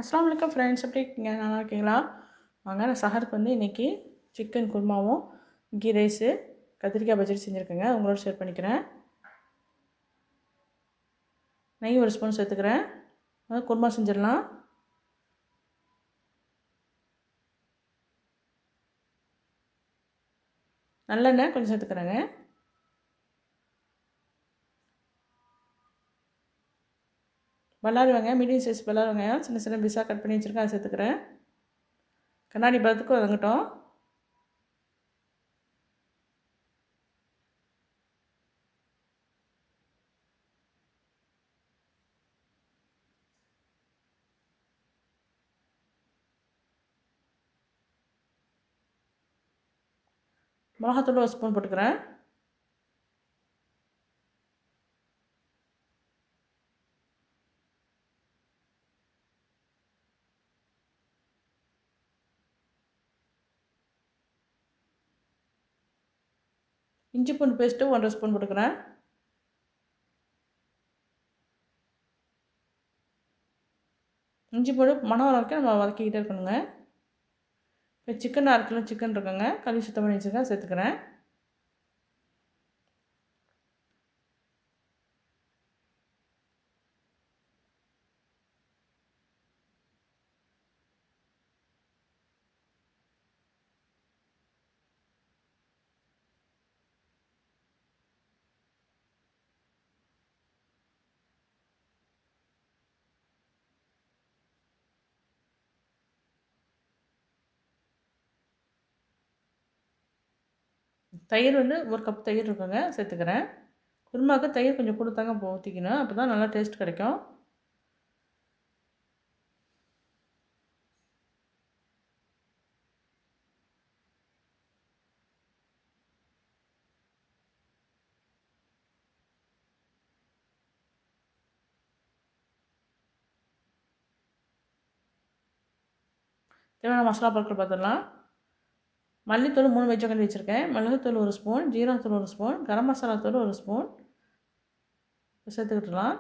அஸ்ஸலாமு அலைக்கும் ஃப்ரெண்ட்ஸ், எப்படி இருக்கீங்க? நல்லா இருக்கீங்களா? வாங்க, நான் சஹருக்கு இன்றைக்கி சிக்கன் குருமாவும் கீ ரைஸு கத்திரிக்காய் பஜ்ஜி செஞ்சுருக்கேங்க. உங்களோட ஷேர் பண்ணிக்கிறேன். நெய் ஒரு ஸ்பூன் சேர்த்துக்கிறேன். குருமா செஞ்சிடலாம். நல்லெண்ணெய் கொஞ்சம் சேர்த்துக்கிறேங்க. பல்லாரி வெங்காயம், மீடியம் சைஸ் பல்லாரி வெங்காயம் சின்ன சின்ன பீஸாக கட் பண்ணி வச்சுருக்கேன், அதை சேர்த்துக்கிறேன். கண்ணாடி பதத்துக்கு வதங்கட்டும். மிளகாத்தூள் ஒரு ஸ்பூன் போட்டுக்கிறேன். இஞ்சி பூண்டு பேஸ்ட்டு 1.5 ஸ்பூன் போட்டுக்கிறேன். இஞ்சி பூண்டு மணம் வரைக்கும் நம்ம வதக்கிக்கிட்டே இருக்கணுங்க. இப்போ சிக்கன் 1/2 கிலோ சிக்கன் இருக்குங்க, கழுவி சுத்தம் பண்ணி வச்சுருக்கேன், சேர்த்துக்கிறேன். தயிர் 1 கப் தயிர் இருக்குங்க, சேர்த்துக்கிறேன். குருமாவுக்கு தயிர் கொஞ்சம் கொடுத்தாங்க ஊற்றிக்கணும், அப்போ தான் நல்லா டேஸ்ட் கிடைக்கும். தேவையான மசாலா பொருட்கள் பார்த்துடலாம். மல்லித்தூள் 3 வெஜ்ஜக்கண்டி வச்சுருக்கேன். மிளகுத்தூள் 1 ஸ்பூன், ஜீரகத்தூள் 1 ஸ்பூன், கரம் மசாலா தூள் 1 ஸ்பூன் சேர்த்துக்கிட்டுலாம்.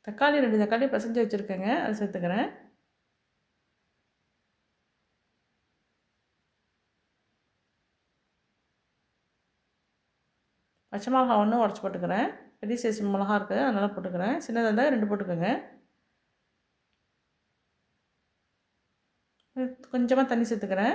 தக்காளி 2 தக்காளி பிசைஞ்சு வச்சுருக்கேங்க, அதை சேர்த்துக்கிறேன். பச்சை மிளகா 1 உடச்சி போட்டுக்கிறேன். பெரிய சைஸ் மிளகா இருக்குது, அதனால் போட்டுக்கிறேன். சின்னதாக இருந்தால் 2 போட்டுக்கோங்க. கொஞ்சமாக தண்ணி சேர்த்துக்கிறேன்.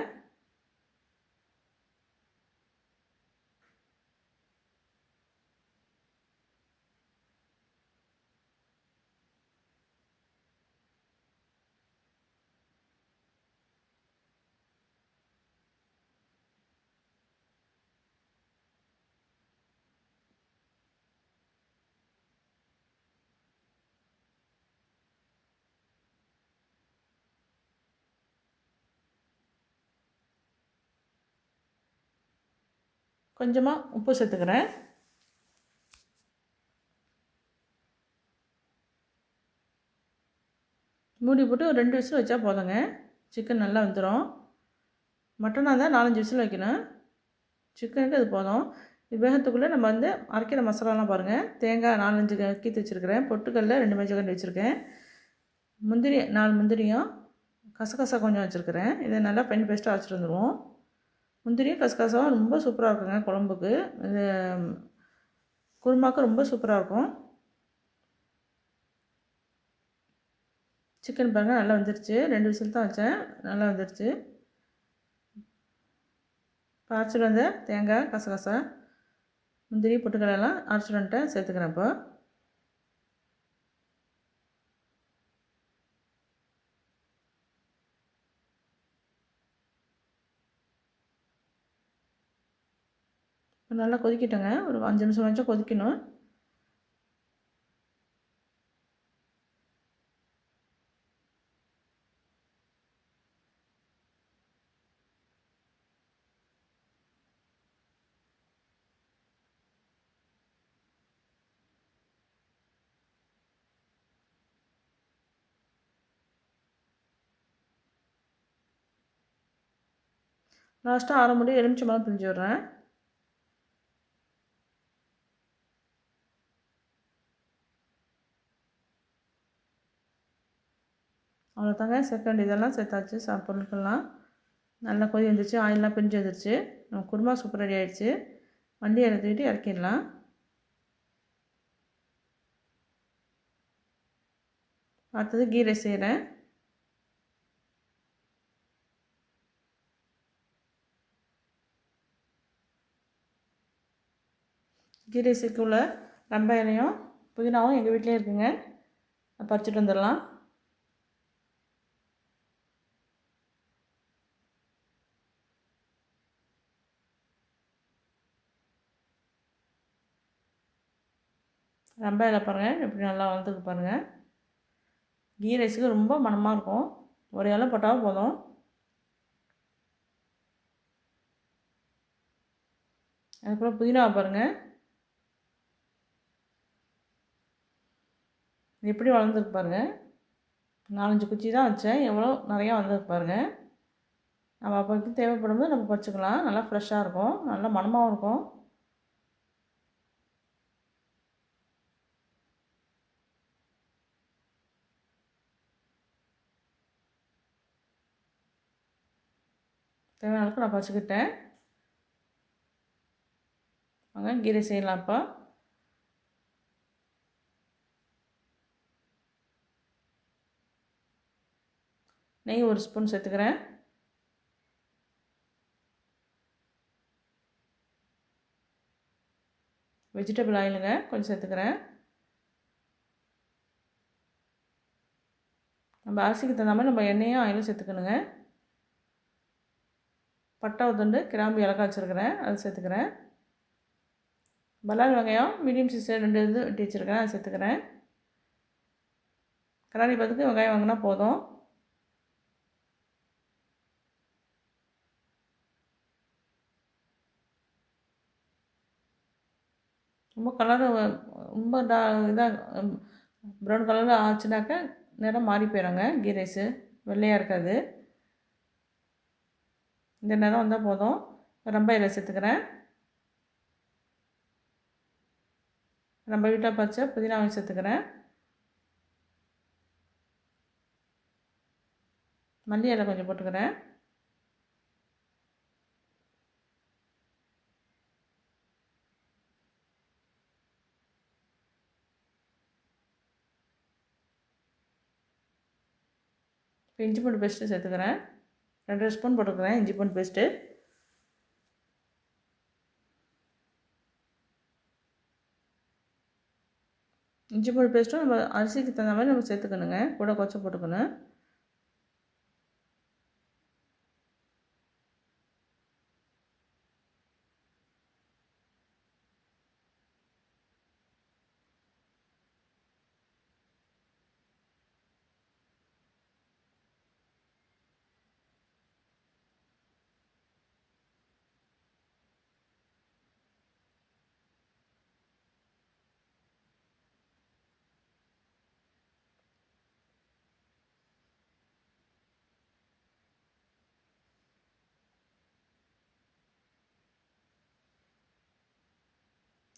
கொஞ்சமாக உப்பு சேர்த்துக்கிறேன். மூடி போட்டு ஒரு 2 விசில் வச்சா போதுங்க, சிக்கன் நல்லா வந்துடும். மட்டனாக இருந்தால் 4-5 விசில் வைக்கணும். சிக்கனுக்கு அது போதும். இது வேகத்துக்குள்ளே நம்ம அரைக்கிற மசாலாலாம் பாருங்கள். தேங்காய் 4-5 கீத்து வச்சுருக்கிறேன். பொட்டுக்கல்ல 2 மஞ்சக்கண்டு வச்சுருக்கேன். முந்திரி 4 முந்திரியும், கசகசா கொஞ்சம் வச்சுருக்கிறேன். இதை நல்லா பென் பேஸ்ட்டாக அரைச்சிட்டு வந்துடுவோம். முந்திரியும் கசகசாவும் ரொம்ப சூப்பராக இருக்குங்க குழம்புக்கு. இது குருமாவுக்கு ரொம்ப சூப்பராக இருக்கும். சிக்கன் பாருங்கள் நல்லா வந்துருச்சு. 2 விசில் தான் வச்சேன், நல்லா வந்துருச்சு. இப்போ அரைச்சிட்டு வந்த தேங்காய், கசகசா, முந்திரி, பொட்டுக்கடலாம் அரைச்சிட்டு வந்துட்டேன், சேர்த்துக்கிறேன். இப்போ நல்லா கொதிக்கிட்டோங்க. ஒரு 5 நிமிஷம் வரைக்கும் கொதிக்கணும். லாஸ்ட்டாக 1/2 மூடி எலுமிச்சம்பழம் பிழிஞ்சு விட்றேன். அவ்வளோதாங்க. சேர்க்க வேண்டியதெல்லாம் சேர்த்தாச்சு. பொருட்கள்லாம் நல்லா கொதி வந்துச்சு, ஆயிலெலாம் பிரிஞ்சு வந்துருச்சு. நம்ம குருமா சூப்பர் ரெடி ஆகிடுச்சு. வண்டி இறக்கிட்டு இறக்கிடலாம். அடுத்தது கீ ரைஸ் செய்கிறேன். கீ ரைஸுக்குள்ள ரம்ப இலையும் புதினாவும் எங்கள் வீட்டிலே இருக்குங்க. பறிச்சுட்டு வந்துடலாம். ரம்ப இலை பாருங்கள் எப்படி நல்லா வளர்ந்துருக்கு பாருங்கள். கீ ரைஸுக்கு ரொம்ப மணமாக இருக்கும். ஒரு இலை போட்டாலும் போதும். அதுக்கப்புறம் புதினாவை பாருங்கள் எப்படி வளர்ந்துருக்கு பாருங்கள். 4-5 குச்சி தான் வச்சேன், எவ்வளோ நிறையா வளர்ந்துருக்கு பாருங்கள். நம்ம அப்போதைக்கு தேவைப்படும்போது நம்ம பறிச்சுக்கலாம். நல்லா ஃப்ரெஷ்ஷாக இருக்கும், நல்லா மணமாகவும் இருக்கும். தேவையான அளவுக்கு நான் பறிச்சுக்கிட்டேன். வாங்க கீ ரைஸ் செய்யலாம். இப்போ நெய் 1 ஸ்பூன் சேர்த்துக்கிறேன். வெஜிடபிள் ஆயிலுங்க கொஞ்சம் சேர்த்துக்கிறேன். நம்ம அரிசிக்கு தகுந்த மாதிரி நம்ம எண்ணெயும் ஆயிலும் சேர்த்துக்கணுங்க. பட்டை துண்டு, கிராம்பு, ஏலக்காய் வச்சுருக்கிறேன், அது சேர்த்துக்கிறேன். பல்லாரி வெங்காயம் மீடியம் சைஸ் 2 இது வெட்டி வச்சுருக்கிறேன், அதை சேர்த்துக்கிறேன். கண்ணாடி பதத்துக்கு வெங்காயம் வாங்கினா போதும். ரொம்ப கலர் ரொம்ப இதாக ப்ரௌன் கலரில் ஆச்சுனாக்கா நிறம் மாறி போயிடுங்க. கீ ரைஸு வெள்ளையாக இருக்காது. இந்த நிறம் வந்தால் போதும். ரம்ப இலை சேர்த்துக்கிறேன். நம்ம வீட்டில் பறிச்ச புதினாவை சேர்த்துக்கிறேன். மல்லி இலை கொஞ்சம் போட்டுக்கிறேன். இப்போ இஞ்சி பூண்டு பேஸ்ட்டு சேர்த்துக்கிறேன். 2 ஸ்பூன் போட்டுக்கிறேன் இஞ்சி பூண்டு பேஸ்ட்டு. இஞ்சி பூண்டு பேஸ்ட்டும் நம்ம அரிசிக்கு தகுந்த மாதிரி நம்ம சேர்த்துக்கணுங்க. கூட கொஞ்சம் போட்டுக்கணும்.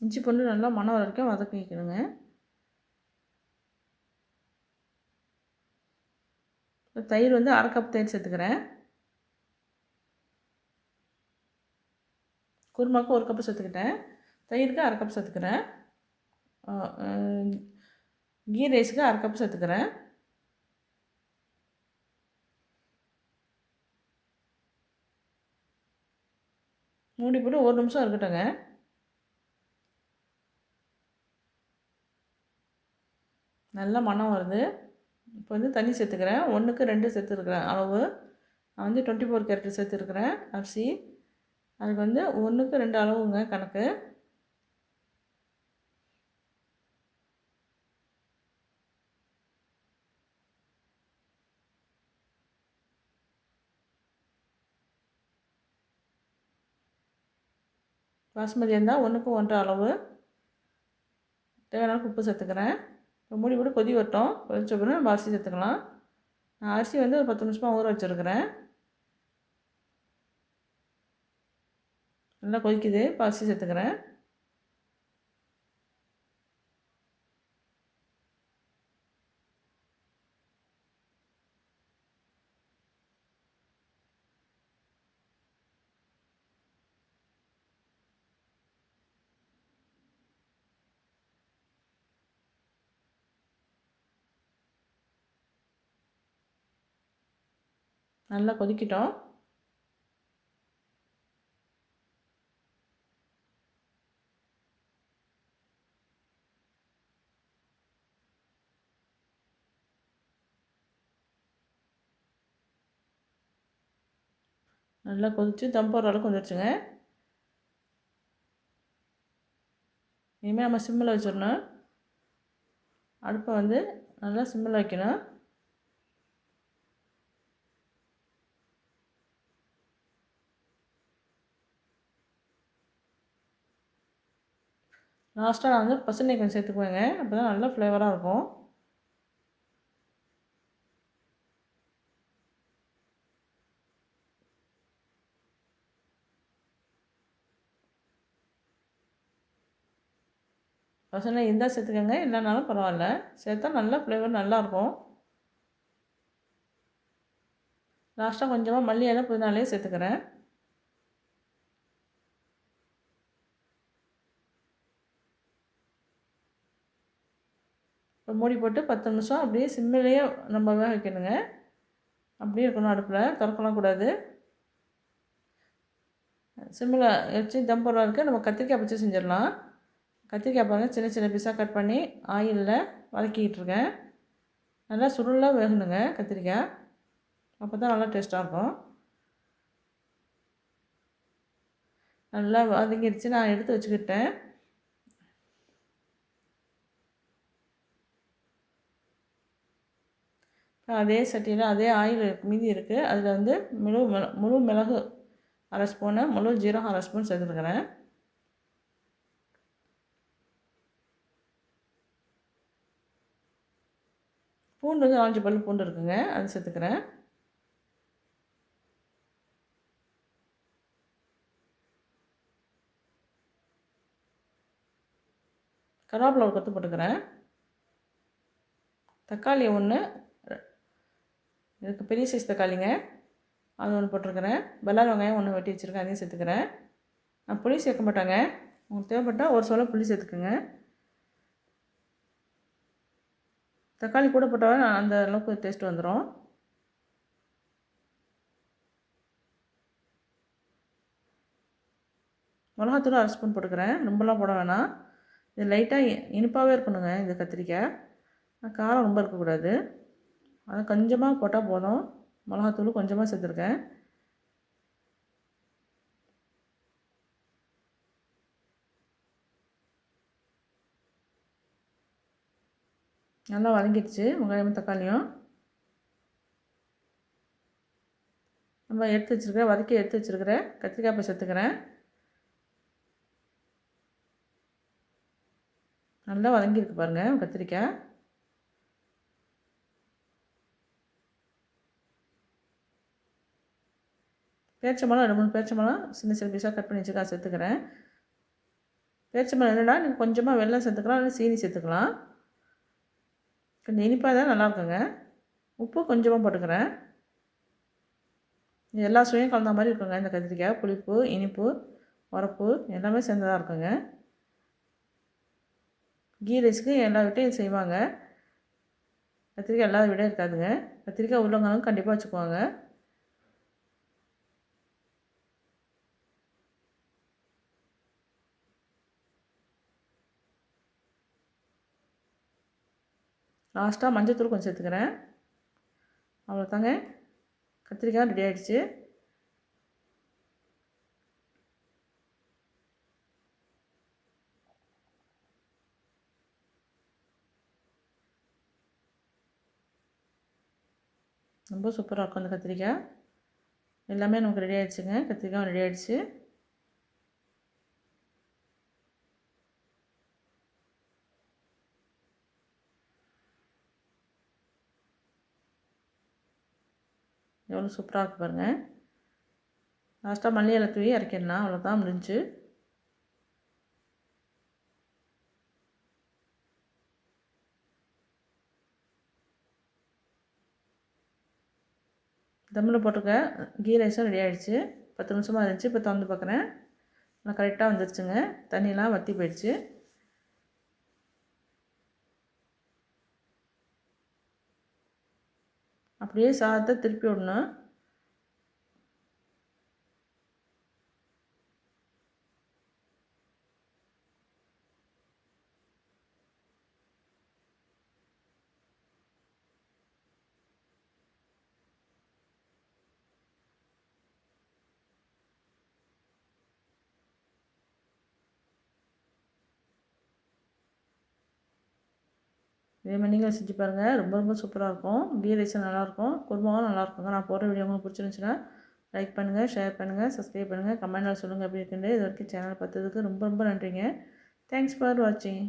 இஞ்சி பூண்டு நல்லா மணம் வர வரைக்கும் வதக்கிக்கணுங்க. தயிர் வந்து 1/2 கப் தயிர் சேர்த்துக்கிறேன். குருமாவுக்கு 1 கப்பு சேர்த்துக்கிட்டேன். தயிருக்கு 1/2 கப் சேர்த்துக்கிறேன். கீ ரைஸுக்கு 1/2 கப் சேர்த்துக்கிறேன். மூடி போட்டு 1 நிமிஷம் இருக்கட்டுங்க. நல்ல மணம் வருது. இப்போ வந்து தண்ணி சேர்த்துக்கிறேன். 1க்கு 2 சேர்த்துருக்குறேன் அளவு. நான் வந்து 24 கேரட் சேர்த்துருக்குறேன் அரிசி. அதுக்கு வந்து 1க்கு 2 அளவுங்க கணக்கு. பாஸ்மதி இருந்தால் 1க்கு 1 அளவு. தேவையான உப்பு சேர்த்துக்கிறேன். இப்போ மூடி போட்டு கொதி வரட்டும். கொதிச்ச பிறகு நம்ம அரிசி சேர்த்துக்கலாம். நான் அரிசி வந்து ஒரு 10 நிமிஷமாக ஊற வச்சுருக்கிறேன். நல்லா கொதிக்குது. இப்போ அரிசி சேர்த்துக்கிறேன். நல்லா கொதிக்கிட்டோம். நல்லா கொதித்து தம் போடுற அளவுக்கு வந்துடுச்சுங்க. இனிமேல் நம்ம சிம்மில் வச்சிடணும். அடுப்பை வந்து நல்லா சிம்மில் வைக்கணும். லாஸ்ட்டாக நான் வந்து பசுனை கொஞ்சம் சேர்த்துக்குவேங்க. அப்போ தான் நல்லா ஃப்ளேவராக இருக்கும். பசுனை இருந்தால் சேர்த்துக்கோங்க, இல்லைனாலும் பரவாயில்ல. சேர்த்தா நல்லா ஃப்ளேவர் நல்லாயிருக்கும். லாஸ்ட்டாக கொஞ்சமாக மல்லி இலை புதினாலே சேர்த்துக்கிறேன். இப்போ மூடி போட்டு 10 நிமிஷம் அப்படியே சிம்மிலேயே நம்ம வேக வைக்கணுங்க. அப்படியே இருக்கணும், அடுப்பில் திறக்கலாம் கூடாது. சிம்மில் வச்சு தம் போடுற இருக்குது. நம்ம கத்திரிக்காய் பச்சை செஞ்சிடலாம். கத்திரிக்காய் பாருங்கள், சின்ன சின்ன பீஸாக கட் பண்ணி ஆயிலில் வதக்கிக்கிட்டு இருக்கேன். நல்லா சுருளாக வேகணுங்க கத்திரிக்காய், அப்போ தான் நல்லா டேஸ்ட்டாக இருக்கும். நல்லா வதங்கிடுச்சு, நான் எடுத்து வச்சுக்கிட்டேன். அதே சட்டியில் அதே ஆயில் மீதி இருக்குது. அதில் வந்து முழு மிளகு அரை ஸ்பூனு, முழு ஜீரகம் அரை ஸ்பூன் சேர்த்துருக்கிறேன். பூண்டு வந்து 4 பல் பூண்டு இருக்குங்க, அது சேர்த்துக்கிறேன். கருவேப்பிலை ஒரு கொத்து போட்டுக்கிறேன். தக்காளி ஒன்று, இதுக்கு பெரிய சைஸ் தக்காளிங்க, அது ஒன்று போட்டிருக்கிறேன். பல்லாரி வெங்காயம் ஒன்று வெட்டி வச்சுருக்கேன், அதையும் சேர்த்துக்கிறேன். நான் புளி சேர்க்க மாட்டாங்க, உங்களுக்கு தேவைப்பட்டால் ஒரு சொல்ல புளி சேர்த்துக்குங்க. தக்காளி கூட போட்டால் அந்த அளவுக்கு டேஸ்ட் வந்துடும். மிளகாத்தூள் அரை ஸ்பூன் போட்டுக்கிறேன், ரொம்பலாம் போட வேணாம். இது லைட்டாக இனிப்பாகவே இருக்கணுங்க இந்த கத்திரிக்காய், காரம் ரொம்ப இருக்கக்கூடாது. அதை கொஞ்சமாக போட்டால் போதும். மிளகாத்தூள் கொஞ்சமாக சேர்த்துருக்கேன். நல்லா வதங்கிடுச்சு வெங்காயமும் தக்காளியும். நம்ம எடுத்து வச்சுருக்கிற கத்திரிக்காய் இப்போ சேர்த்துக்கிறேன். நல்லா வதங்கியிருக்கு பாருங்கள் கத்திரிக்காய். பேரிச்சம்பழம் 2-3 பேரிச்சம்பழம் சின்ன சின்ன பீஸாக கட் பண்ணி வச்சுக்கா சேர்த்துக்கிறேன். பேரிச்சம்பழம் இல்லைன்னா நீங்கள் கொஞ்சமாக வெல்லம் சேர்த்துக்கலாம், இல்லை சீனி சேர்த்துக்கலாம். கொஞ்சம் இனிப்பாக தான் நல்லாயிருக்குங்க. உப்பு கொஞ்சமாக போட்டுக்கிறேன். எல்லா சுவையும் கலந்த மாதிரி இருக்குங்க இந்த கத்திரிக்காய். புளிப்பு, இனிப்பு, உரப்பு எல்லாமே சேர்ந்ததாக இருக்குங்க. கீ ரைஸ்க்கு எல்லா வீட்டையும் செய்வாங்க. கத்திரிக்காய் எல்லா விட இருக்காதுங்க. கத்திரிக்காய் உள்ளவங்களும் கண்டிப்பாக வச்சுக்குவாங்க. லாஸ்ட்டாக மஞ்சள்தூள் கொஞ்சம் சேர்த்துக்கிறேன். அவ்வளோதாங்க, கத்திரிக்காய் ரெடி ஆகிடுச்சு. ரொம்ப சூப்பராக இருக்கும் அந்த கத்திரிக்காய். எல்லாமே நமக்கு ரெடி ஆகிடுச்சுங்க. கத்திரிக்காய் ரெடி ஆகிடுச்சு. எவ்வளோ சூப்பராக இருக்குது பாருங்கள். லாஸ்ட்டாக மல்லி இலை தூவி இறக்கிடலாம், அவ்வளோதான் முடிஞ்சு. தம்மில் போட்டிருக்க கீ ரைஸும் ரெடி ஆகிடுச்சு. 10 நிமிஷமாக இருந்துச்சு. இப்போ திறந்து பார்க்குறேன், நான் கரெக்டாக வந்துருச்சுங்க. தண்ணியெலாம் வற்றி போயிடுச்சு. அப்படியே சாதத்தை திருப்பி விடணும். இதே மாதிரி நீங்களும் செஞ்சு பாருங்கள். ரொம்ப ரொம்ப சூப்பராக இருக்கும். கீ ரைஸும் நல்லாயிருக்கும், குருமாவும் நல்லாயிருக்குங்க. நான் போடுற வீடியோ உங்களுக்கு பிடிச்சிருந்துச்சுன்னா லைக் பண்ணுங்கள், ஷேர் பண்ணுங்கள், சப்ஸ்கிரைப் பண்ணுங்கள், கமெண்ட்டில் சொல்லுங்கள் எப்படி இருக்குன்னு. இது வரைக்கும் சேனல் பார்த்ததுக்கு ரொம்ப ரொம்ப நன்றிங்க. தேங்க்ஸ் ஃபார் வாட்சிங்.